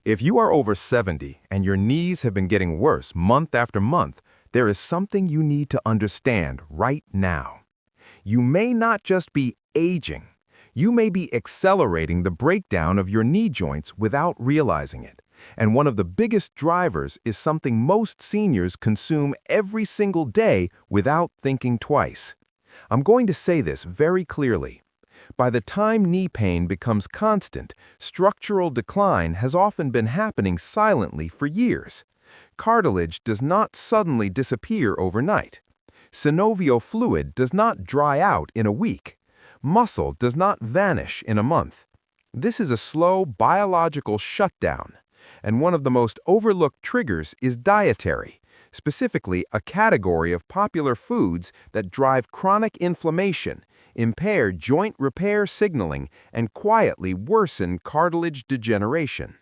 If you are over 70 and your knees have been getting worse month after month, there is something you need to understand right now. You may not just be aging. You may be accelerating the breakdown of your knee joints without realizing it. And one of the biggest drivers is something most seniors consume every single day without thinking twice. I'm going to say this very clearly. By the time knee pain becomes constant, structural decline has often been happening silently for years. Cartilage does not suddenly disappear overnight. Synovial fluid does not dry out in a week. Muscle does not vanish in a month. This is a slow biological shutdown. And one of the most overlooked triggers is dietary, specifically a category of popular foods that drive chronic inflammation, impair joint repair signaling, and quietly worsen cartilage degeneration.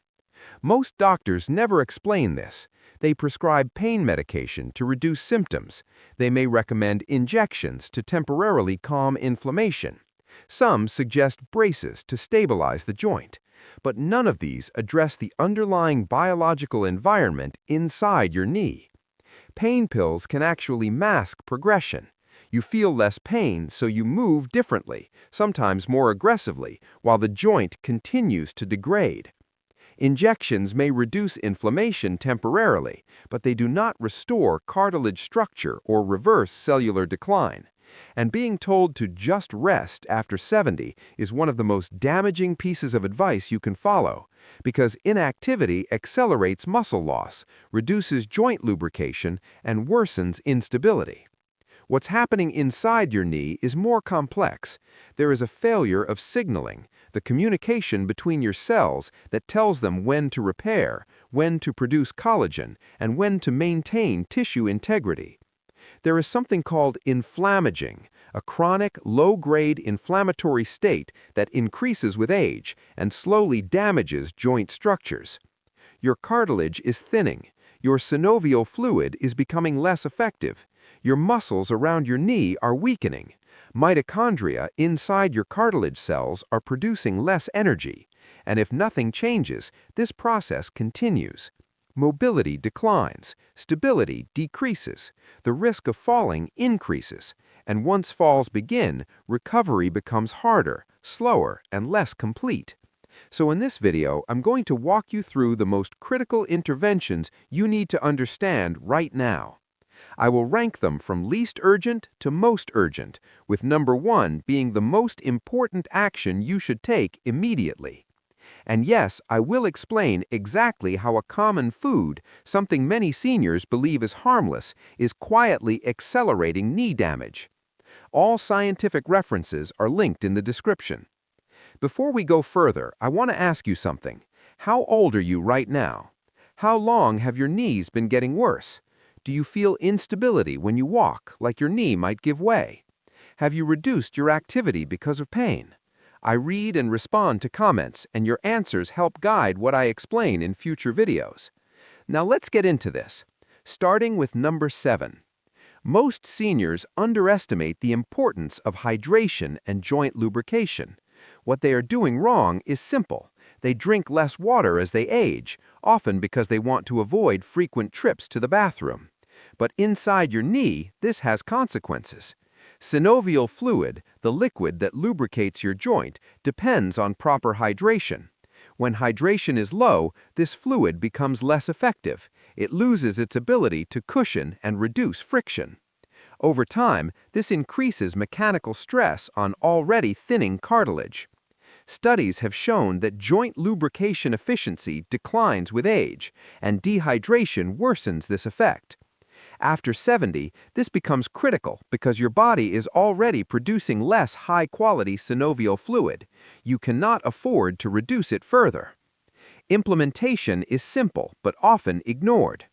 Most doctors never explain this. They prescribe pain medication to reduce symptoms. They may recommend injections to temporarily calm inflammation. Some suggest braces to stabilize the joint. But none of these address the underlying biological environment inside your knee. Pain pills can actually mask progression. You feel less pain, so you move differently, sometimes more aggressively, while the joint continues to degrade. Injections may reduce inflammation temporarily, but they do not restore cartilage structure or reverse cellular decline. And being told to just rest after 70 is one of the most damaging pieces of advice you can follow, because inactivity accelerates muscle loss, reduces joint lubrication, and worsens instability. What's happening inside your knee is more complex. There is a failure of signaling, the communication between your cells that tells them when to repair, when to produce collagen, and when to maintain tissue integrity. There is something called inflammaging, a chronic, low-grade inflammatory state that increases with age and slowly damages joint structures. Your cartilage is thinning. Your synovial fluid is becoming less effective. Your muscles around your knee are weakening. Mitochondria inside your cartilage cells are producing less energy. And if nothing changes, this process continues. Mobility declines, stability decreases, the risk of falling increases, and once falls begin, recovery becomes harder, slower, and less complete. So in this video, I'm going to walk you through the most critical interventions you need to understand right now. I will rank them from least urgent to most urgent, with number 1 being the most important action you should take immediately. And yes, I will explain exactly how a common food, something many seniors believe is harmless, is quietly accelerating knee damage. All scientific references are linked in the description. Before we go further, I want to ask you something. How old are you right now? How long have your knees been getting worse? Do you feel instability when you walk, like your knee might give way? Have you reduced your activity because of pain? I read and respond to comments, and your answers help guide what I explain in future videos. Now let's get into this, starting with number 7. Most seniors underestimate the importance of hydration and joint lubrication. What they are doing wrong is simple. They drink less water as they age, often because they want to avoid frequent trips to the bathroom. But inside your knee, this has consequences. Synovial fluid, the liquid that lubricates your joint, depends on proper hydration. When hydration is low, this fluid becomes less effective. It loses its ability to cushion and reduce friction. Over time, this increases mechanical stress on already thinning cartilage. Studies have shown that joint lubrication efficiency declines with age, and dehydration worsens this effect. After 70, this becomes critical because your body is already producing less high-quality synovial fluid. You cannot afford to reduce it further. Implementation is simple but often ignored.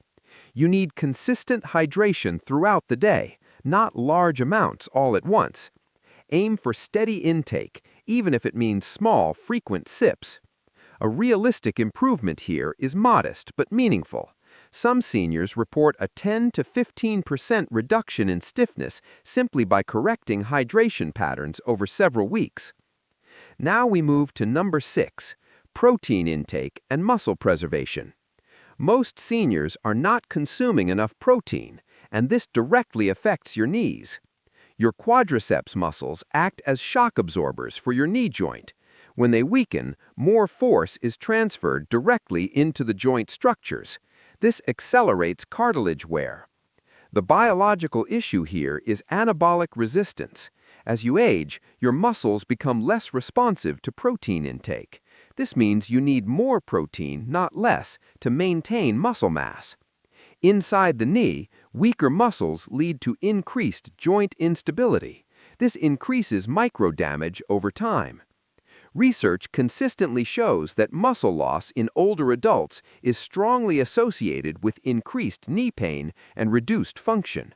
You need consistent hydration throughout the day, not large amounts all at once. Aim for steady intake, even if it means small, frequent sips. A realistic improvement here is modest but meaningful. Some seniors report a 10 to 15% reduction in stiffness simply by correcting hydration patterns over several weeks. Now we move to number 6, protein intake and muscle preservation. Most seniors are not consuming enough protein, and this directly affects your knees. Your quadriceps muscles act as shock absorbers for your knee joint. When they weaken, more force is transferred directly into the joint structures. This accelerates cartilage wear. The biological issue here is anabolic resistance. As you age, your muscles become less responsive to protein intake. This means you need more protein, not less, to maintain muscle mass. Inside the knee, weaker muscles lead to increased joint instability. This increases microdamage over time. Research consistently shows that muscle loss in older adults is strongly associated with increased knee pain and reduced function.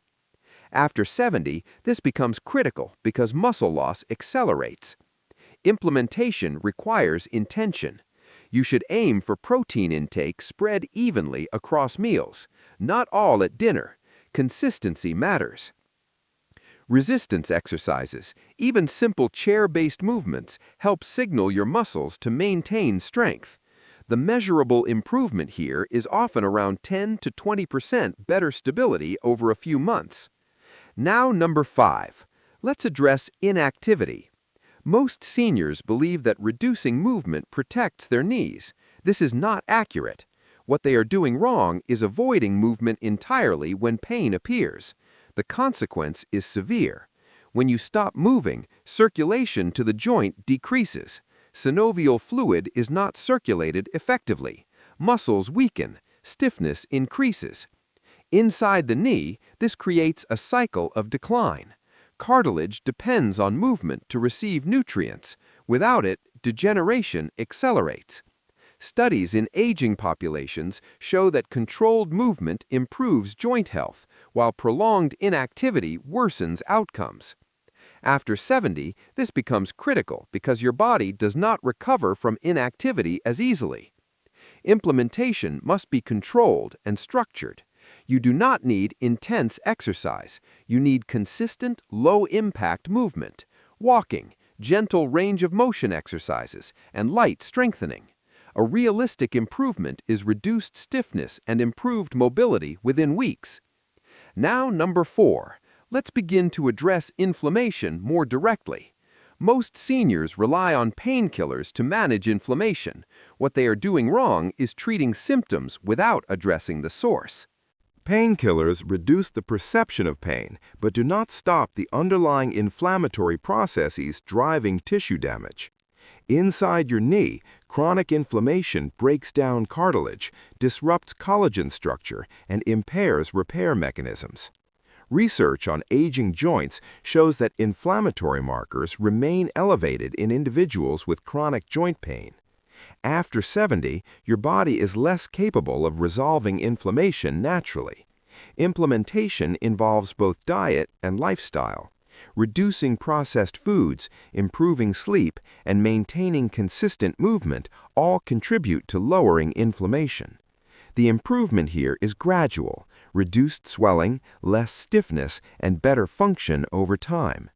After 70, this becomes critical because muscle loss accelerates. Implementation requires intention. You should aim for protein intake spread evenly across meals, not all at dinner. Consistency matters. Resistance exercises, even simple chair-based movements, help signal your muscles to maintain strength. The measurable improvement here is often around 10 to 20% better stability over a few months. Now, number 5. Let's address inactivity. Most seniors believe that reducing movement protects their knees. This is not accurate. What they are doing wrong is avoiding movement entirely when pain appears. The consequence is severe. When you stop moving, circulation to the joint decreases. Synovial fluid is not circulated effectively. Muscles weaken. Stiffness increases. Inside the knee, this creates a cycle of decline. Cartilage depends on movement to receive nutrients. Without it, degeneration accelerates. Studies in aging populations show that controlled movement improves joint health, while prolonged inactivity worsens outcomes. After 70, this becomes critical because your body does not recover from inactivity as easily. Implementation must be controlled and structured. You do not need intense exercise. You need consistent, low-impact movement, walking, gentle range of motion exercises, and light strengthening. A realistic improvement is reduced stiffness and improved mobility within weeks. Now, number 4. Let's begin to address inflammation more directly. Most seniors rely on painkillers to manage inflammation. What they are doing wrong is treating symptoms without addressing the source. Painkillers reduce the perception of pain, but do not stop the underlying inflammatory processes driving tissue damage. Inside your knee, chronic inflammation breaks down cartilage, disrupts collagen structure, and impairs repair mechanisms. Research on aging joints shows that inflammatory markers remain elevated in individuals with chronic joint pain. After 70, your body is less capable of resolving inflammation naturally. Implementation involves both diet and lifestyle. Reducing processed foods, improving sleep, and maintaining consistent movement all contribute to lowering inflammation. The improvement here is gradual, reduced swelling, less stiffness, and better function over time.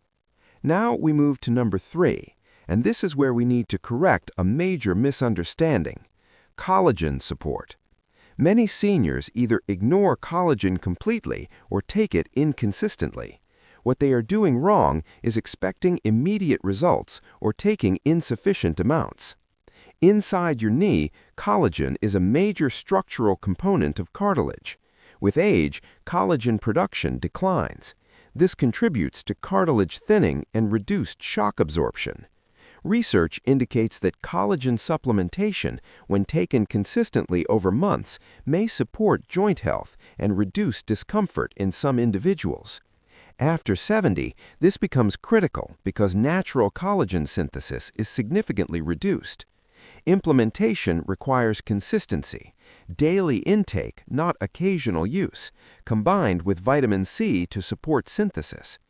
Now we move to number 3, and this is where we need to correct a major misunderstanding: collagen support. Many seniors either ignore collagen completely or take it inconsistently. What they are doing wrong is expecting immediate results or taking insufficient amounts. Inside your knee, collagen is a major structural component of cartilage. With age, collagen production declines. This contributes to cartilage thinning and reduced shock absorption. Research indicates that collagen supplementation, when taken consistently over months, may support joint health and reduce discomfort in some individuals. After 70, this becomes critical because natural collagen synthesis is significantly reduced. Implementation requires consistency, daily intake, not occasional use, combined with vitamin C to support synthesis.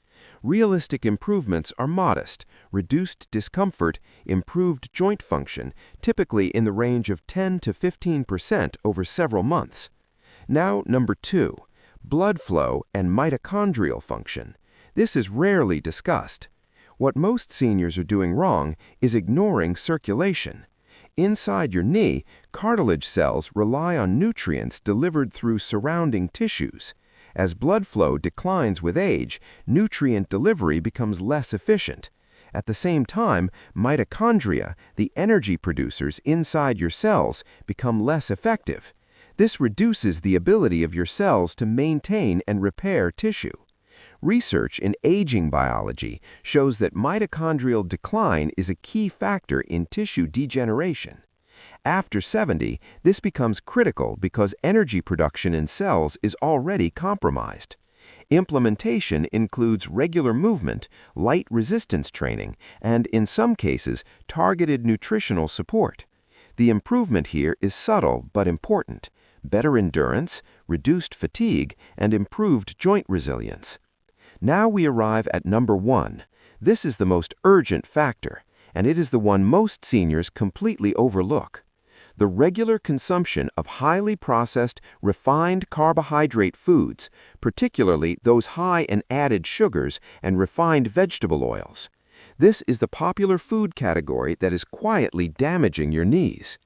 Realistic improvements are modest: reduced discomfort, improved joint function, typically in the range of 10 to 15% over several months. Now, number 2, blood flow and mitochondrial function. This is rarely discussed. What most seniors are doing wrong is ignoring circulation. Inside your knee, cartilage cells rely on nutrients delivered through surrounding tissues. As blood flow declines with age, nutrient delivery becomes less efficient. At the same time, mitochondria, the energy producers inside your cells, become less effective. This reduces the ability of your cells to maintain and repair tissue. Research in aging biology shows that mitochondrial decline is a key factor in tissue degeneration. After 70, this becomes critical because energy production in cells is already compromised. Implementation includes regular movement, light resistance training, and, in some cases, targeted nutritional support. The improvement here is subtle but important: better endurance, reduced fatigue, and improved joint resilience. Now we arrive at number 1. This is the most urgent factor, and it is the one most seniors completely overlook. The regular consumption of highly processed, refined carbohydrate foods, particularly those high in added sugars and refined vegetable oils. This is the popular food category that is quietly damaging your knees.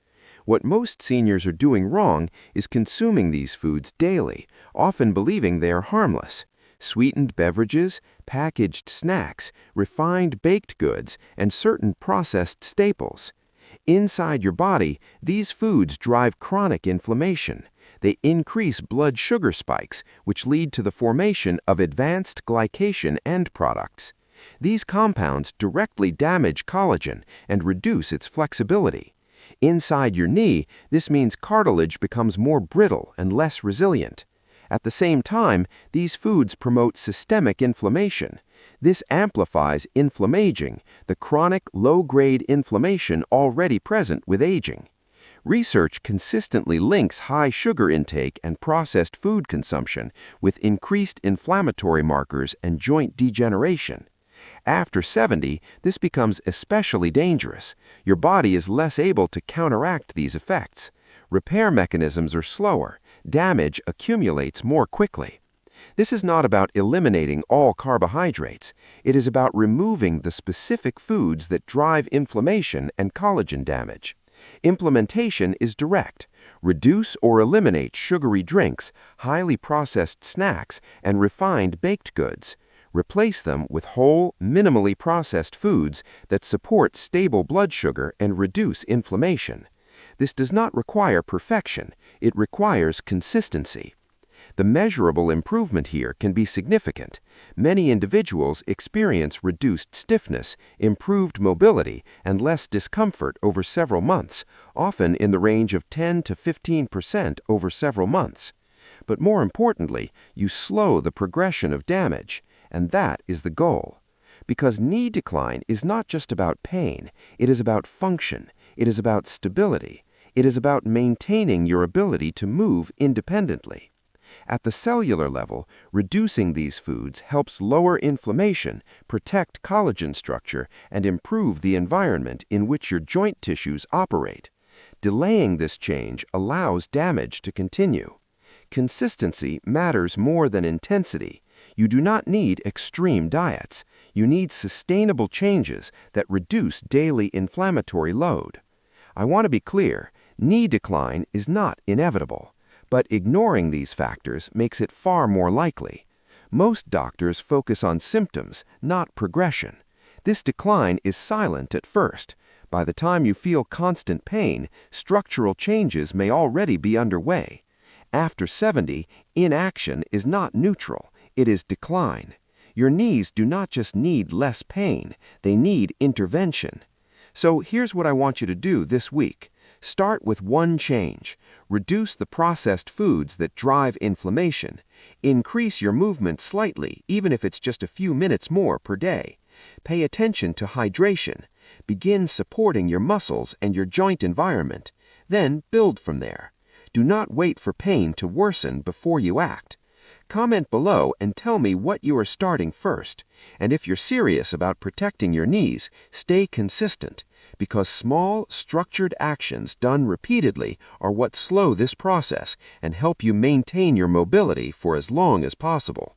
What most seniors are doing wrong is consuming these foods daily, often believing they are harmless. Sweetened beverages, packaged snacks, refined baked goods, and certain processed staples. Inside your body, these foods drive chronic inflammation. They increase blood sugar spikes, which lead to the formation of advanced glycation end products. These compounds directly damage collagen and reduce its flexibility. Inside your knee, this means cartilage becomes more brittle and less resilient. At the same time, these foods promote systemic inflammation. This amplifies inflammaging, the chronic low-grade inflammation already present with aging. Research consistently links high sugar intake and processed food consumption with increased inflammatory markers and joint degeneration. After 70, this becomes especially dangerous. Your body is less able to counteract these effects. Repair mechanisms are slower. Damage accumulates more quickly. This is not about eliminating all carbohydrates. It is about removing the specific foods that drive inflammation and collagen damage. Implementation is direct. Reduce or eliminate sugary drinks, highly processed snacks, and refined baked goods. Replace them with whole, minimally processed foods that support stable blood sugar and reduce inflammation. This does not require perfection. It requires consistency. The measurable improvement here can be significant. Many individuals experience reduced stiffness, improved mobility, and less discomfort over several months, often in the range of 10 to 15% over several months. But more importantly, you slow the progression of damage, and that is the goal. Because knee decline is not just about pain, it is about function, it is about stability, it is about maintaining your ability to move independently. At the cellular level, reducing these foods helps lower inflammation, protect collagen structure, and improve the environment in which your joint tissues operate. Delaying this change allows damage to continue. Consistency matters more than intensity. You do not need extreme diets. You need sustainable changes that reduce daily inflammatory load. I want to be clear, knee decline is not inevitable. But ignoring these factors makes it far more likely. Most doctors focus on symptoms, not progression. This decline is silent at first. By the time you feel constant pain, structural changes may already be underway. After 70, inaction is not neutral, it is decline. Your knees do not just need less pain, they need intervention. So here's what I want you to do this week. Start with one change. Reduce the processed foods that drive inflammation. Increase your movement slightly, even if it's just a few minutes more per day. Pay attention to hydration. Begin supporting your muscles and your joint environment. Then build from there. Do not wait for pain to worsen before you act. Comment below and tell me what you are starting first. And if you're serious about protecting your knees, stay consistent, because small, structured actions done repeatedly are what slow this process and help you maintain your mobility for as long as possible.